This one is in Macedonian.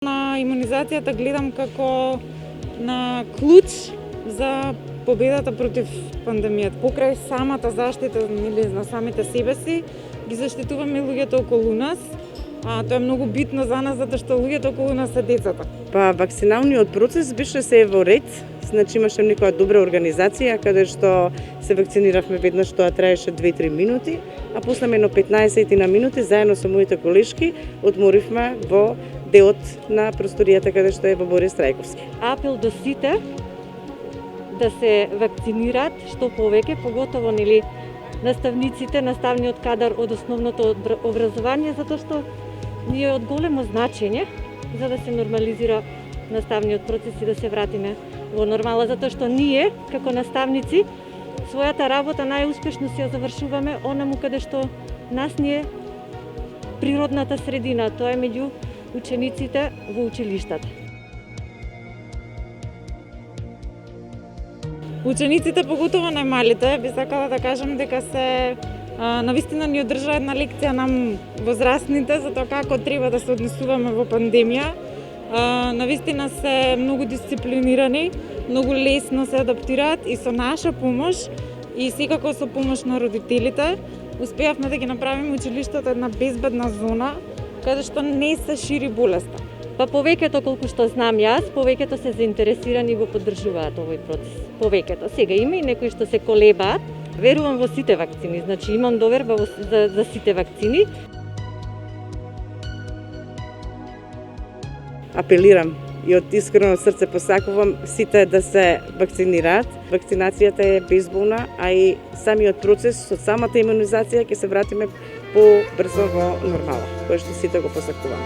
На имунизацијата гледам како на клуч за победата против пандемијата. Покрај самата заштита на самите себе си, ги заштитуваме луѓето околу нас, а тоа е многу битно за нас затоа што луѓето околу нас се децата. Па вакциналниот процес беше се во ред, значи имаше некоја добра организација каде што се вакциниравме веднаш, тоа траеше 2-3 минути, а после едно 15 на минути заедно со моите колешки одморивме во деот на просторијата каде што е во Борис Трајковски. Апел до сите да се вакцинираат што повеќе, поготово наставниците, наставниот кадар од основното образование, затоа што ни е од големо значење за да се нормализира наставниот процес и да се вратиме во нормала, затоа што ние како наставници својата работа најуспешно си ја завршуваме онаму каде што нас ни е природната средина, тоа е меѓу учениците во училиштата. Учениците, поготово најмалите, би сакала да кажам дека се навистина ни одржа една лекција нам возрастните за тоа како треба да се однесуваме во пандемија. Навистина се многу дисциплинирани, многу лесно се адаптираат и со наша помош и секако со помош на родителите успеавме да ги направиме училиштето една безбедна зона каде што не се шири болеста. Па повеќето колку што знам јас, повеќето се заинтересирани и го поддржуваат овој процес. Повеќето. Сега има и некои што се колебаат. Верувам во сите вакцини, значи имам доверба за сите вакцини. Апелирам и од искрено срце посакувам сите да се вакцинираат. Вакцинацијата е безболна, а и самиот процес со самата имунизација ќе се вратиме побрзо во нормала, кој што сите го посакуваме.